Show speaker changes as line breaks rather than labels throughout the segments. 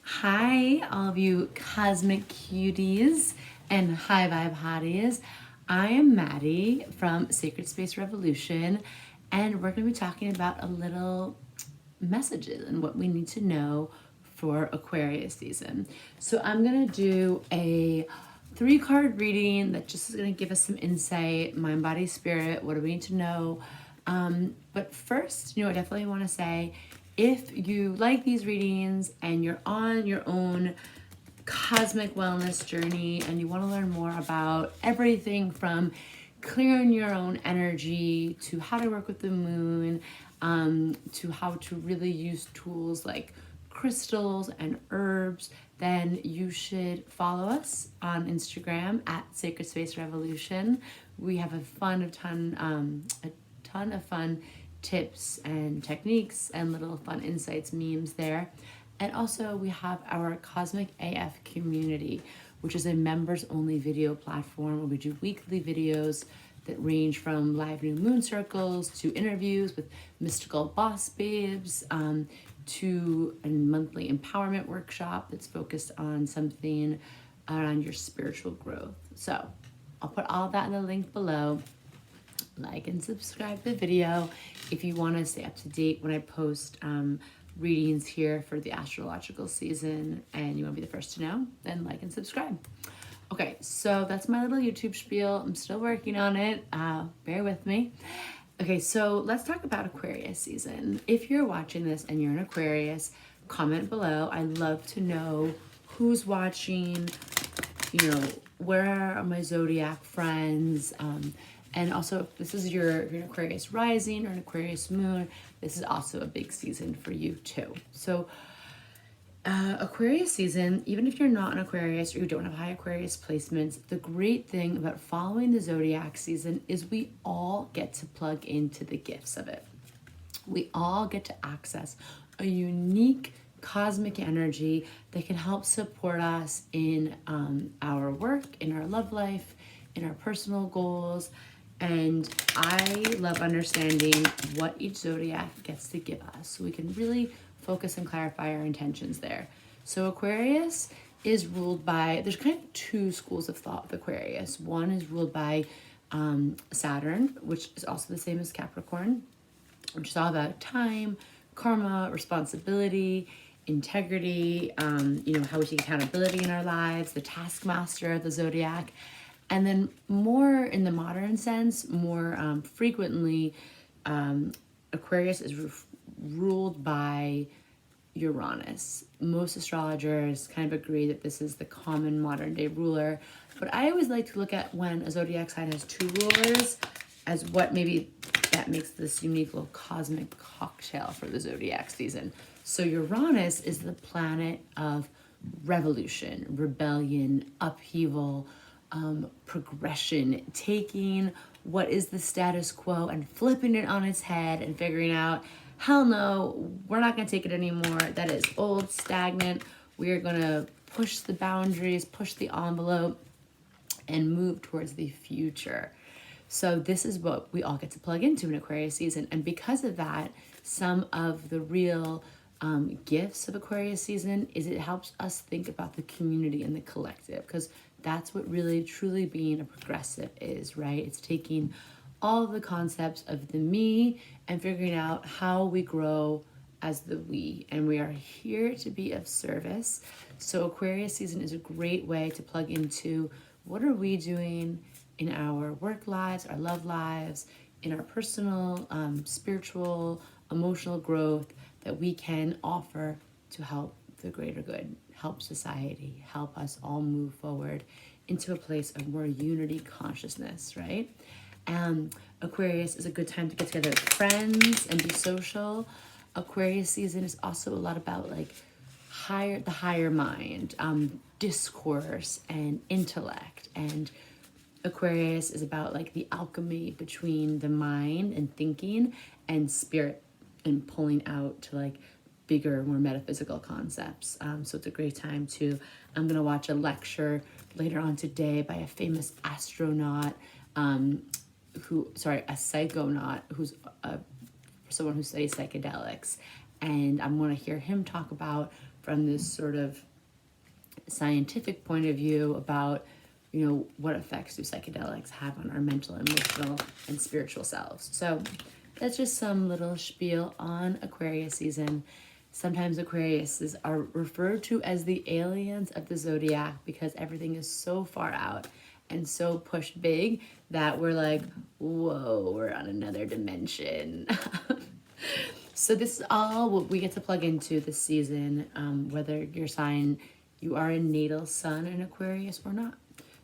Hi, all of you cosmic cuties and high vibe hotties. I am Maddie from Sacred Space Revolution, and we're going to be talking about a little messages and what we need to know for Aquarius season. So, I'm going to do a 3 card reading that just is going to give us some insight, mind, body, spirit. What do we need to know? But first, I definitely want to say if you like these readings and you're on your own cosmic wellness journey and you want to learn more about everything from clearing your own energy to how to work with the moon, to how to really use tools like crystals and herbs, then you should follow us on Instagram at Sacred Space Revolution. We have a ton of fun tips and techniques and little fun insights, memes there. And also, we have our Cosmic AF community, which is a members only video platform where we do weekly videos that range from live new moon circles to interviews with mystical boss babes, to a monthly empowerment workshop that's focused on something around your spiritual growth. So I'll put all of that in the link below. Like and subscribe to the video if you want to stay up to date when I post readings here for the astrological season and you want to be the first to know, then like and subscribe. Okay, so that's my little YouTube spiel. I'm still working on it. Bear with me. Okay, so let's talk about Aquarius season. If you're watching this and you're an Aquarius, comment below. I'd love to know who's watching, where are my zodiac friends, and also if this is you're an Aquarius rising or an Aquarius moon, this is also a big season for you too. So Aquarius season, even if you're not an Aquarius or you don't have high Aquarius placements, the great thing about following the zodiac season is we all get to plug into the gifts of it. We all get to access a unique cosmic energy that can help support us in our work, in our love life, in our personal goals. And I love understanding what each zodiac gets to give us so we can really focus and clarify our intentions there. So Aquarius is ruled by, there's kind of 2 schools of thought with Aquarius. One is ruled by Saturn, which is also the same as Capricorn, which is all about time, karma, responsibility, integrity, how we take accountability in our lives, the taskmaster of the zodiac. And then more in the modern sense, more frequently, Aquarius is ruled by Uranus. Most astrologers kind of agree that this is the common modern day ruler. But I always like to look at when a zodiac sign has 2 rulers as what maybe that makes this unique little cosmic cocktail for the zodiac season. So Uranus is the planet of revolution, rebellion, upheaval, progression, taking what is the status quo and flipping it on its head and figuring out, hell no, we're not going to take it anymore. That is old, stagnant. We are going to push the boundaries, push the envelope, and move towards the future. So this is what we all get to plug into in Aquarius season. And because of that, some of the real gifts of Aquarius season is it helps us think about the community and the collective, because that's what really truly being a progressive is, right? It's taking all of the concepts of the me and figuring out how we grow as the we, and we are here to be of service. So Aquarius season is a great way to plug into what are we doing in our work lives, our love lives, in our personal, spiritual, emotional growth that we can offer to help the greater good, help society, help us all move forward into a place of more unity consciousness, right? Aquarius is a good time to get together with friends and be social. Aquarius season is also a lot about like the higher mind, discourse and intellect. And Aquarius is about like the alchemy between the mind and thinking and spirit and pulling out to like bigger, more metaphysical concepts. So it's a great time to, I'm going to watch a lecture later on today by a famous astronaut, a psychonaut, who's someone who studies psychedelics. And I'm going to hear him talk about from this sort of scientific point of view about, what effects do psychedelics have on our mental, emotional, and spiritual selves. So that's just some little spiel on Aquarius season. Sometimes Aquariuses are referred to as the aliens of the zodiac because everything is so far out and so pushed big that we're like, whoa, we're on another dimension. So this is all what we get to plug into this season, whether your sign, you are a natal sun in Aquarius or not.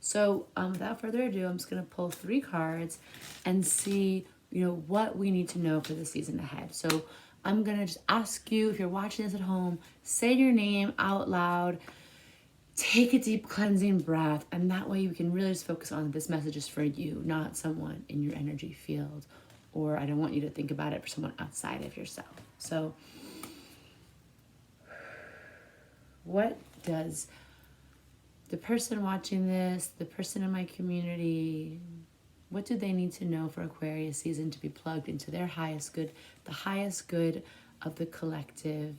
So without further ado, I'm just going to pull 3 cards and see, what we need to know for the season ahead. So I'm going to just ask you, if you're watching this at home, say your name out loud, take a deep cleansing breath, and that way you can really just focus on this message is for you, not someone in your energy field. Or I don't want you to think about it for someone outside of yourself. So what does the person watching this, the person in my community, what do they need to know for Aquarius season to be plugged into their highest good, the highest good of the collective?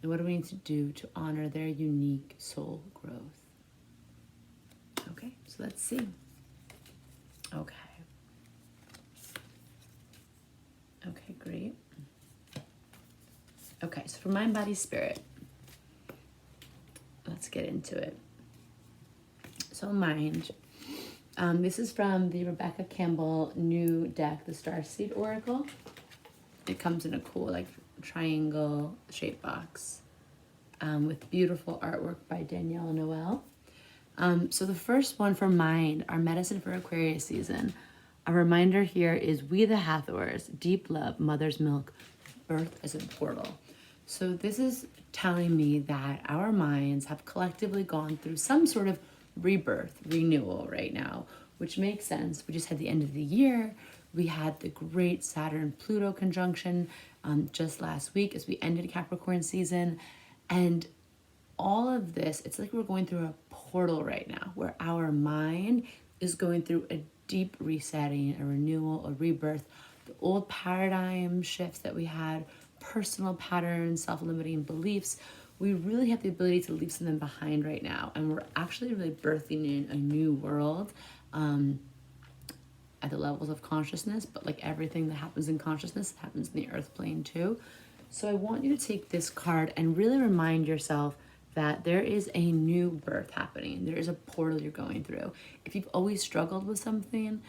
And what do we need to do to honor their unique soul growth? Okay, so let's see. Okay. Okay, great. Okay, so for mind, body, spirit, let's get into it. So mind, this is from the Rebecca Campbell new deck, the Starseed Oracle. It comes in a cool like triangle shaped box with beautiful artwork by Danielle Noel. So the first one for mind, our medicine for Aquarius season. A reminder here is we the Hathors, deep love, mother's milk, birth as a portal. So this is telling me that our minds have collectively gone through some sort of rebirth, renewal right now, which makes sense. We just had the end of the year. We had the great Saturn-Pluto conjunction just last week as we ended Capricorn season. And all of this, it's like we're going through a portal right now where our mind is going through a deep resetting, a renewal, a rebirth. The old paradigm shifts that we had, personal patterns, self-limiting beliefs, we really have the ability to leave something behind right now. And we're actually really birthing in a new world at the levels of consciousness, but like everything that happens in consciousness happens in the earth plane too. So I want you to take this card and really remind yourself that there is a new birth happening. There is a portal you're going through. If you've always struggled with something,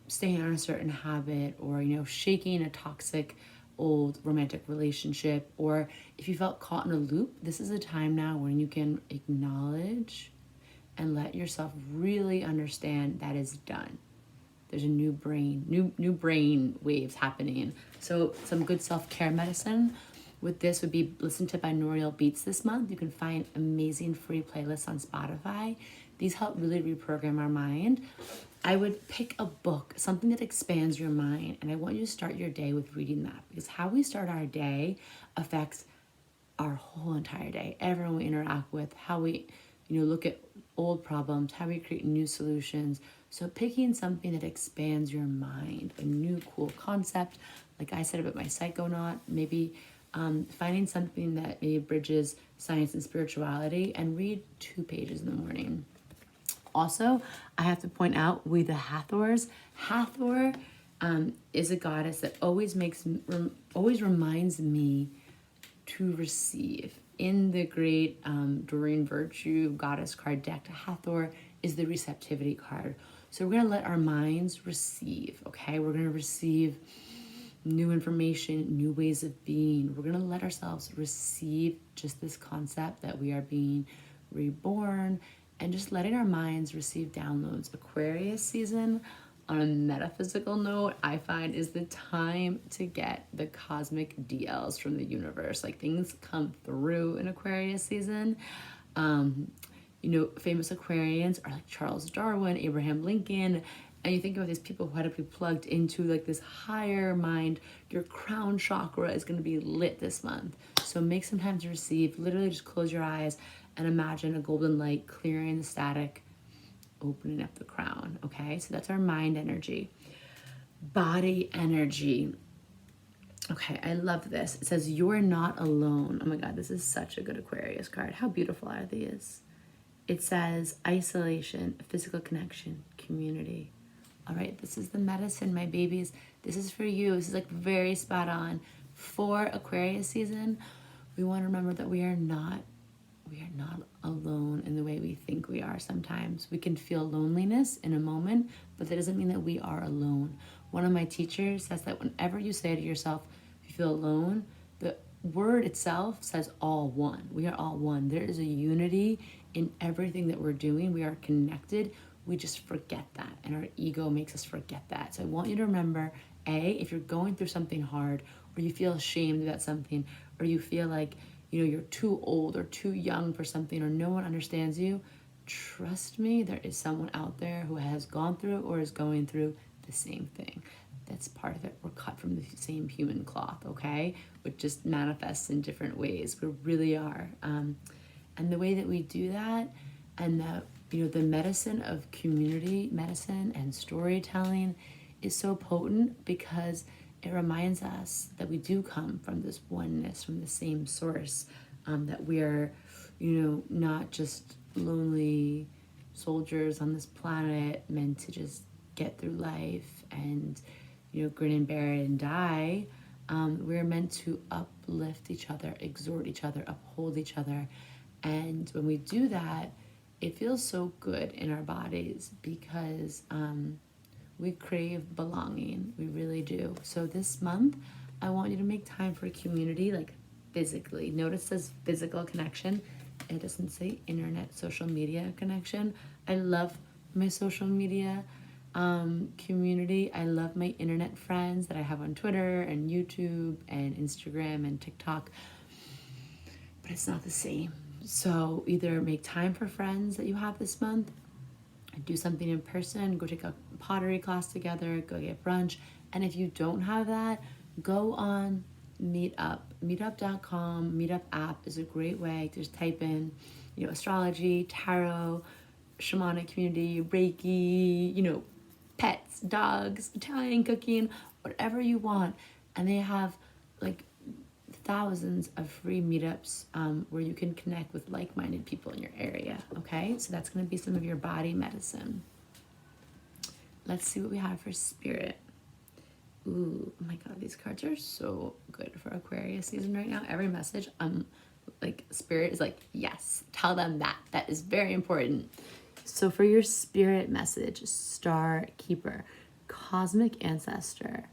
staying on a certain habit, or shaking a toxic old romantic relationship, or if you felt caught in a loop, this is a time now when you can acknowledge and let yourself really understand that is done. There's a new brain waves happening. So some good self-care medicine with this would be listen to binaural beats this month. You can find amazing free playlists on Spotify. These help really reprogram our mind. I would pick a book, something that expands your mind, and I want you to start your day with reading that, because how we start our day affects our whole entire day. Everyone we interact with, how we look at old problems, how we create new solutions. So picking something that expands your mind, a new cool concept, like I said about my psychonaut, maybe finding something that maybe bridges science and spirituality, and read 2 pages in the morning. Also, I have to point out, we the Hathors. Hathor is a goddess that always reminds me to receive. In the great Doreen Virtue goddess card deck, Hathor is the receptivity card. So we're going to let our minds receive, okay? We're going to receive new information, new ways of being. We're going to let ourselves receive just this concept that we are being reborn, and just letting our minds receive downloads. Aquarius season, on a metaphysical note, I find is the time to get the cosmic DLs from the universe. Like, things come through in Aquarius season. Famous Aquarians are like Charles Darwin, Abraham Lincoln, and you think about these people who had to be plugged into like this higher mind. Your crown chakra is going to be lit this month. So make some time to receive. Literally just close your eyes and imagine a golden light clearing the static, opening up the crown, okay? So that's our mind energy. Body energy. Okay, I love this. It says, "You're not alone." Oh my God, this is such a good Aquarius card. How beautiful are these? It says, isolation, physical connection, community. All right, this is the medicine, my babies. This is for you. This is like very spot on. For Aquarius season, we want to remember that we are not alone in the way we think we are sometimes. We can feel loneliness in a moment, but that doesn't mean that we are alone. One of my teachers says that whenever you say to yourself, if you feel alone, the word itself says all one. We are all one. There is a unity in everything that we're doing. We are connected. We just forget that, and our ego makes us forget that. So I want you to remember, if you're going through something hard, or you feel ashamed about something, or you feel like you're too old or too young for something, or no one understands you, trust me, there is someone out there who has gone through or is going through the same thing. That's part of it. We're cut from the same human cloth, okay? Which just manifests in different ways. We really are. And the way that we do that, and the medicine of community medicine and storytelling is so potent, because it reminds us that we do come from this oneness, from the same source, that we're, not just lonely soldiers on this planet meant to just get through life and, grin and bear it and die. We're meant to uplift each other, exhort each other, uphold each other. And when we do that, it feels so good in our bodies, because we crave belonging. We really do. So this month, I want you to make time for community, like physically. Notice it says physical connection. It doesn't say internet, social media connection. I love my social media community. I love my internet friends that I have on Twitter and YouTube and Instagram and TikTok. But it's not the same. So either make time for friends that you have this month, do something in person, go take a pottery class together, go get brunch. And if you don't have that, go on Meetup. Meetup.com, Meetup app is a great way to just type in, astrology, tarot, shamanic community, Reiki, pets, dogs, Italian cooking, whatever you want. And they have like thousands of free meetups where you can connect with like-minded people in your area. Okay, so that's going to be some of your body medicine. Let's see what we have for spirit. Ooh, oh my God, these cards are so good for Aquarius season right now. Every message, spirit is like, yes, tell them that. That is very important. So for your spirit message, Star Keeper, Cosmic Ancestor,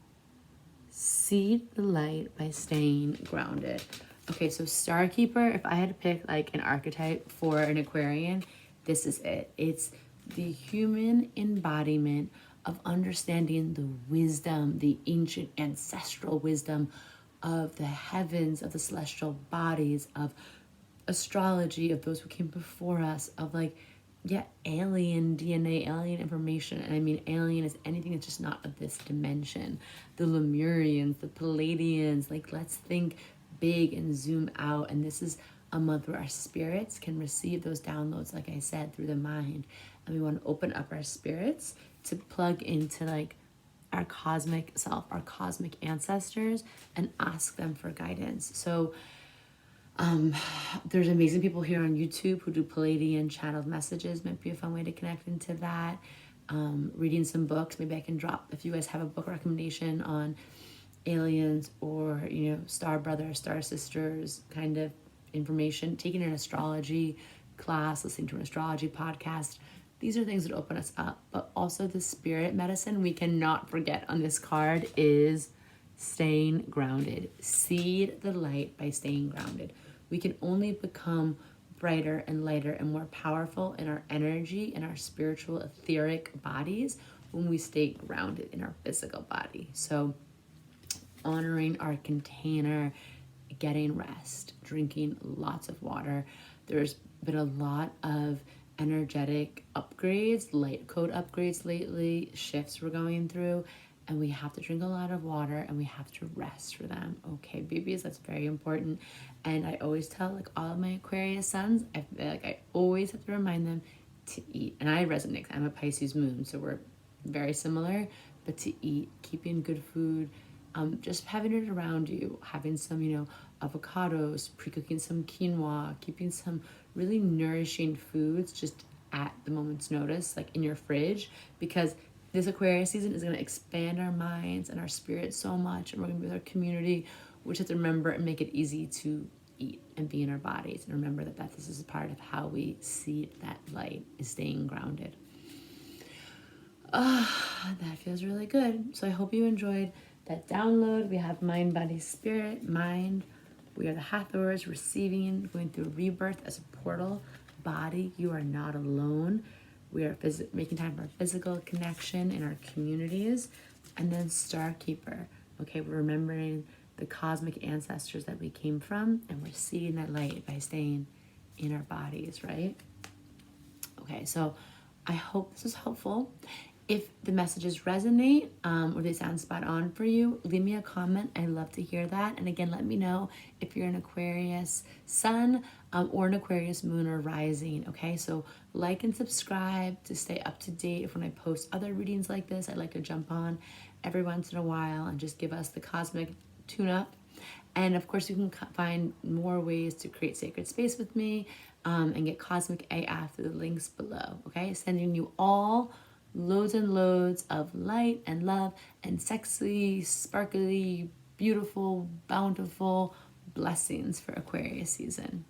seed the light by staying grounded. Okay, so Star Keeper, if I had to pick like an archetype for an Aquarian, this is it. It's the human embodiment of understanding the wisdom, the ancient ancestral wisdom of the heavens, of the celestial bodies, of astrology, of those who came before us, of alien DNA, alien information. And I mean, alien is anything that's just not of this dimension. The Lemurians, the Palladians, let's think big and zoom out. And this is a month where our spirits can receive those downloads, like I said, through the mind. And we want to open up our spirits to plug into our cosmic self, our cosmic ancestors, and ask them for guidance. So there's amazing people here on YouTube who do Palladian channeled messages. Might be a fun way to connect into that. Reading some books. Maybe I can drop, if you guys have a book recommendation on aliens or, star brother, star sisters kind of information. Taking an astrology class, listening to an astrology podcast. These are things that open us up. But also the spirit medicine we cannot forget on this card is staying grounded. Seed the light by staying grounded. We can only become brighter and lighter and more powerful in our energy and our spiritual etheric bodies when we stay grounded in our physical body. So honoring our container, getting rest, drinking lots of water. There's been a lot of energetic upgrades, light code upgrades lately, shifts we're going through, and we have to drink a lot of water and we have to rest for them. Okay, babies, that's very important. And I always tell all of my Aquarius sons, I always have to remind them to eat. And I resonate, I'm a Pisces moon, so we're very similar, but to eat, keeping good food, just having it around you, having some, avocados, pre-cooking some quinoa, keeping some really nourishing foods just at the moment's notice, like in your fridge, because this Aquarius season is going to expand our minds and our spirits so much, and we're going to be with our community, which have to remember and make it easy to eat and be in our bodies, and remember that this is a part of how we see that light is staying grounded. That feels really good. So I hope you enjoyed that download. We have mind, body, spirit. Mind, we are the Hathors, receiving, going through rebirth as a portal. Body, you are not alone. We are making time for physical connection in our communities. And then Star Keeper. Okay, we're remembering the cosmic ancestors that we came from, and we're seeing that light by staying in our bodies, right? Okay, so I hope this is helpful. If the messages resonate or they sound spot on for you, leave me a comment. I love to hear that. And again, let me know if you're an Aquarius sun or an Aquarius moon or rising. Okay, so like and subscribe to stay up to date. If when I post other readings like this, I like to jump on every once in a while and just give us the cosmic tune-up. And of course, you can find more ways to create sacred space with me and get Cosmic AF through the links below. Okay, sending you all loads and loads of light and love and sexy, sparkly, beautiful, bountiful blessings for Aquarius season.